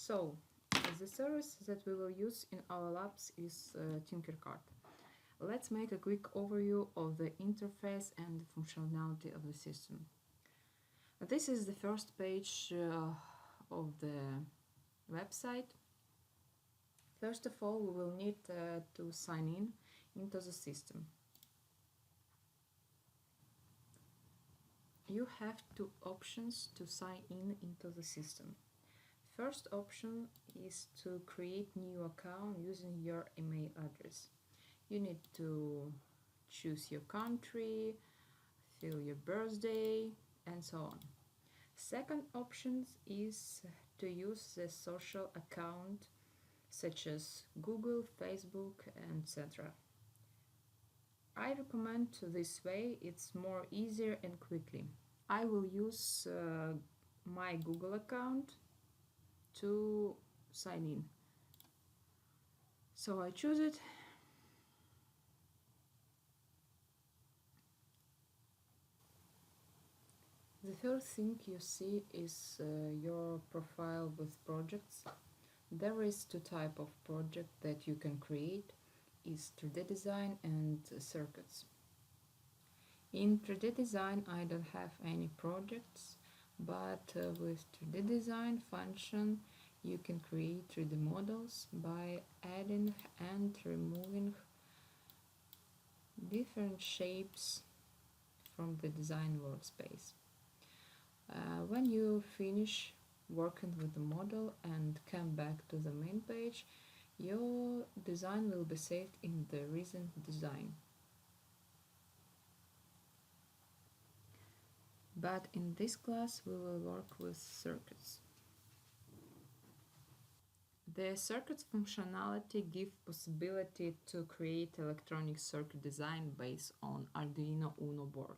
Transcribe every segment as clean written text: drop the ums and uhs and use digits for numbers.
So, the service that we will use in our labs is Tinkercad. Let's make a quick overview of the interface and the functionality of the system. This is the first page of the website. First of all, we will need to sign in into the system. You have two options to sign in into the system. First option is to create new account using your email address. You need to choose your country, fill your birthday, and so on. Second option is to use the social account such as Google, Facebook, etc. I recommend this way, it's more easier and quickly. I will use my Google account to sign in. So I choose it. The first thing you see is your profile with projects. There is two types of project that you can create, is 3D design and circuits. In 3D design I don't have any projects, but with 3D design function you can create 3D models by adding and removing different shapes from the design workspace. When you finish working with the model and come back to the main page, your design will be saved in the recent design. But in this class we will work with circuits. The circuits functionality gives possibility to create electronic circuit design based on Arduino Uno board.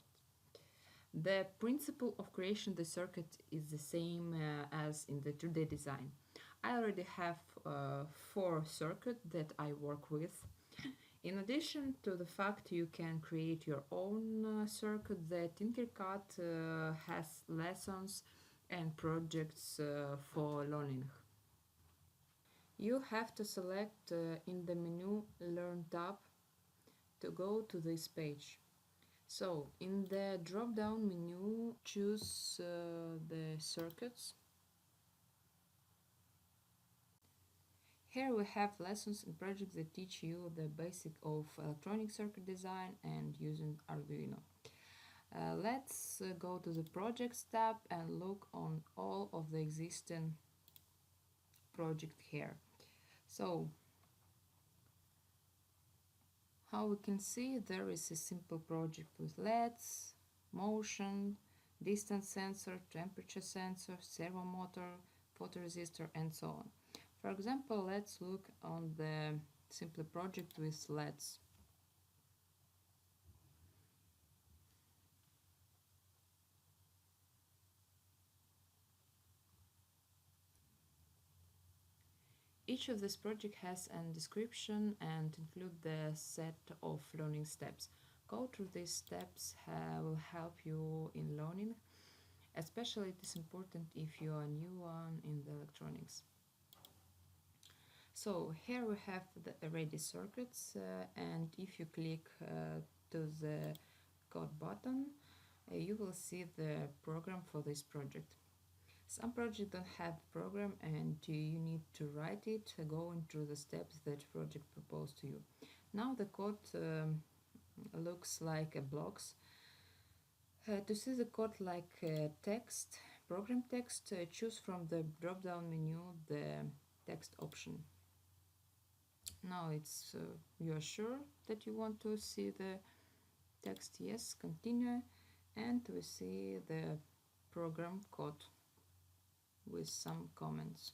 The principle of creation the circuit is the same as in the 3D design. I already have 4 circuits that I work with. In addition to the fact you can create your own circuit, the Tinkercad has lessons and projects for learning. You have to select in the menu Learn tab to go to this page. So, in the drop-down menu, choose the circuits. Here we have lessons and projects that teach you the basic of electronic circuit design and using Arduino. Let's go to the Projects tab and look on all of the existing projects here. So, how we can see, there is a simple project with LEDs, motion, distance sensor, temperature sensor, servo motor, photoresistor, and so on. For example, let's look on the simple project with LEDs. Each of this project has a description and include the set of learning steps. Go through these steps will help you in learning. Especially it is important if you are a new one in the electronics. So here we have the ready circuits and if you click to the code button, you will see the program for this project. Some projects don't have program and you need to write it, going through the steps that project proposed to you. Now the code looks like a blocks. To see the code like text, program text, choose from the drop-down menu the text option. Now it's you are sure that you want to see the text, yes, continue, and we see the program code with some comments.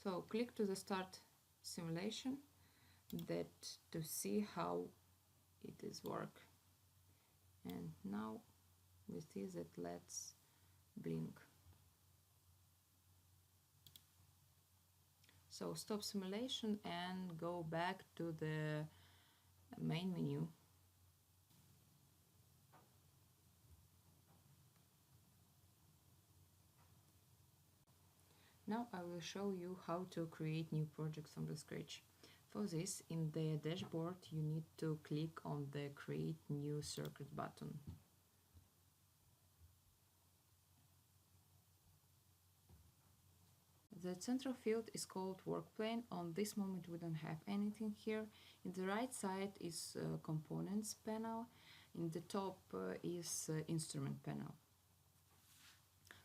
So click to the start simulation that to see how it is work. And now we see that let's blink. So stop simulation and go back to the main menu. Now I will show you how to create new projects from the scratch. For this, in the dashboard, you need to click on the Create New Circuit button. The central field is called Work Plane. On this moment we don't have anything here. In the right side is Components panel. In the top is Instrument panel.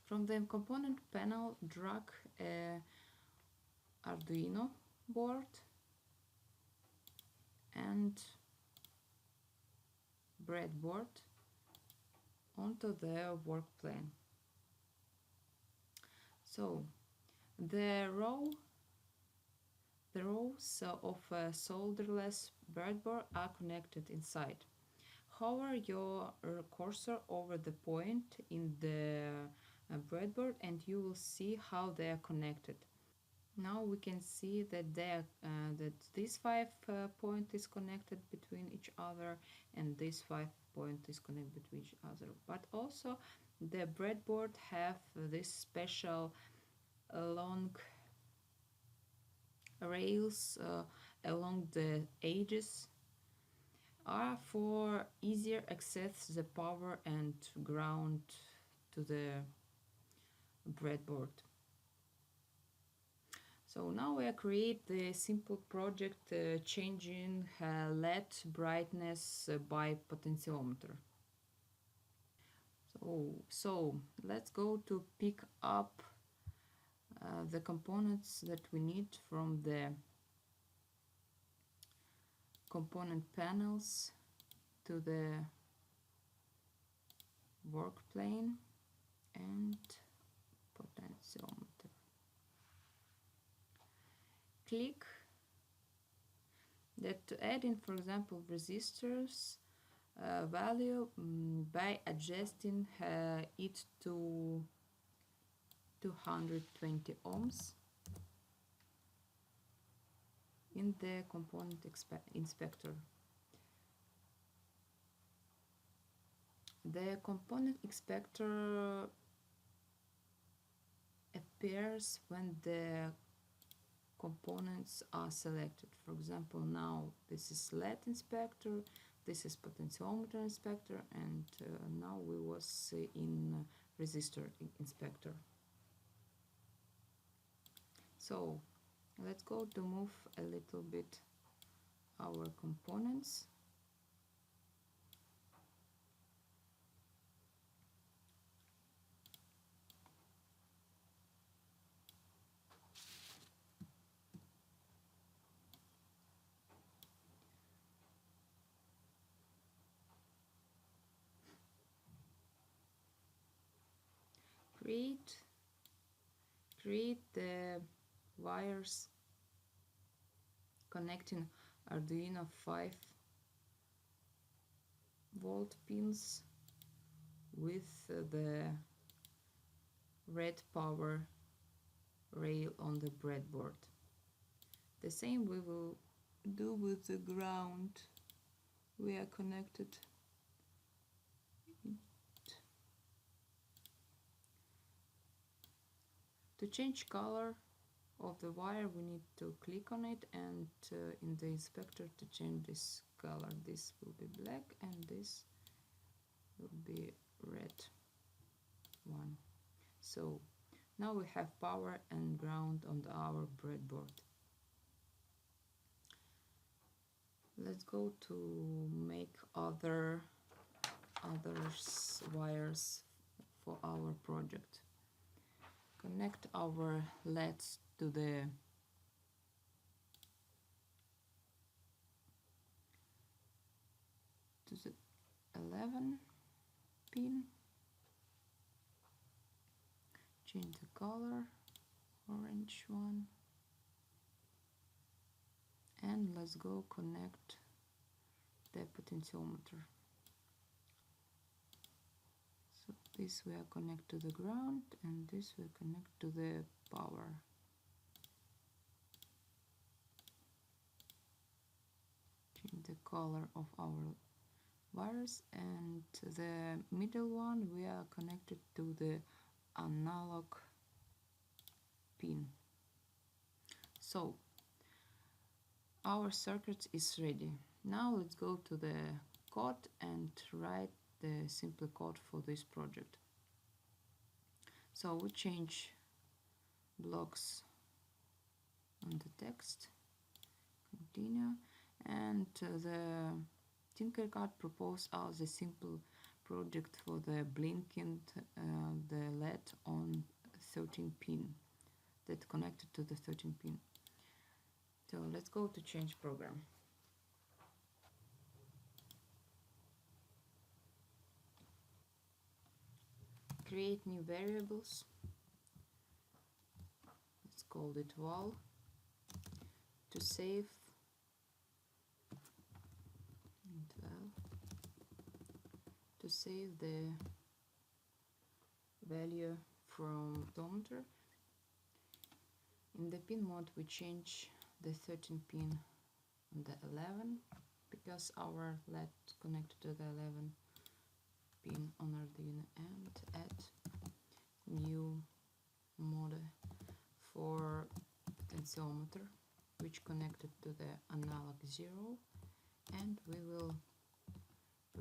From the component panel, drag a Arduino board and breadboard onto the work plane. So the rows of a solderless breadboard are connected inside. Hover your cursor over the point in the breadboard and you will see how they are connected. Now we can see that that this 5 point is connected between each other and this 5 point is connected between each other. But also the breadboard have this special long rails along the edges are for easier access the power and ground to the breadboard. So now we create the simple project changing LED brightness by potentiometer. So let's go to pick up the components that we need from the component panels to the work plane and potentiometer. Click that to add in, for example, resistors value by adjusting it to 220 ohms in the component inspector. The component inspector appears when the components are selected. For example, now this is LED inspector, this is potentiometer inspector, and now we was in resistor inspector. So let's go to move a little bit our components. Create the wires connecting Arduino 5-volt pins with the red power rail on the breadboard. The same we will do with the ground. We are connected to change color of the wire. We need to click on it, and in the inspector to change this color. This will be black and this will be red one. So now we have power and ground on our breadboard. Let's go to make other wires for our project. Connect our LEDs to the to the 11 pin. Change the color, orange one, and let's go connect the potentiometer. So this will connect to the ground and this will connect to the power. Change the color of our wires, and the middle one we are connected to the analog pin. So our circuit is ready. Now let's go to the code and write the simple code for this project. So we change blocks on the text, continue, and the Tinkercad proposes us a simple project for the blinking the LED on 13 pin that connected to the 13 pin. So let's go to change program. Create new variables. Let's call it val. To save and val. To save the value from odometer. In the pin mode we change the 13 pin on the 11 because our LED connected to the 11 pin on Arduino, and add new mode for potentiometer which connected to the analog 0, and we will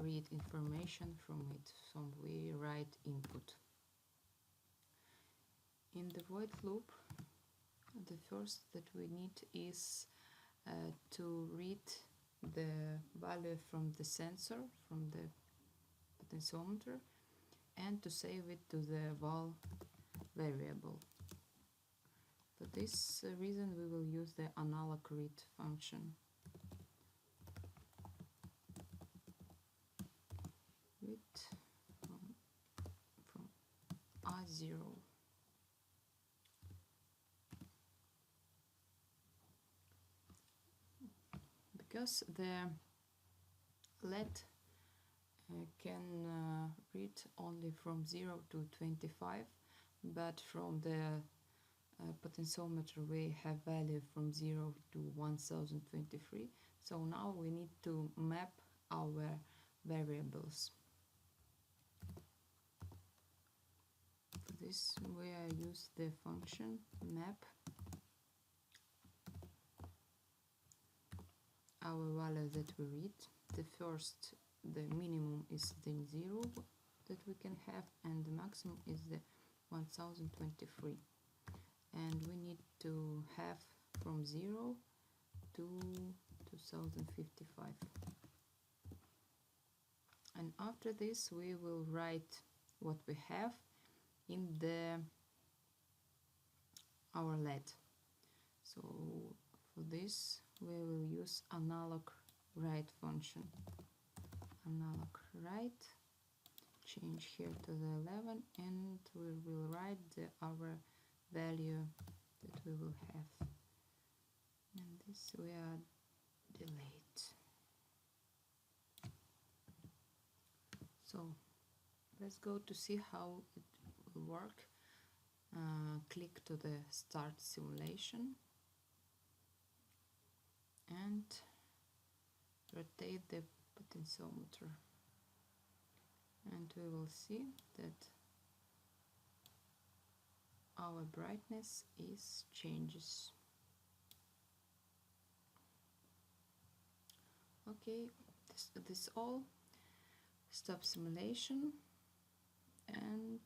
read information from it. So we write input. In the void loop, the first that we need is to read the value from the sensor, from the potentiometer, and to save it to the val variable. For this reason we will use the analog read function. Read from A0. Because the LED can read only from 0 to 25, but from the potentiometer we have value from 0 to 1023. So now we need to map our variables. For this we use the function map our value that we read. The first, the minimum is the 0 that we can have, and the maximum is the 1023. And we need to have from 0 to 2055. And after this we will write what we have in our LED. So for this we will use analog write function. Analog write, change here to the 11, and we will write our value that we will have. And this we are delete. So let's go to see how it will work. Click to the start simulation and rotate the potentiometer, and we will see that our brightness changes. Okay, this all. Stop simulation and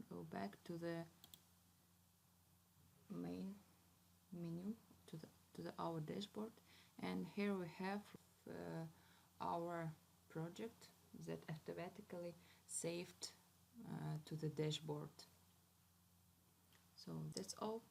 go back to the main menu, to our dashboard, and here we have our project that automatically saved to the dashboard. So that's all.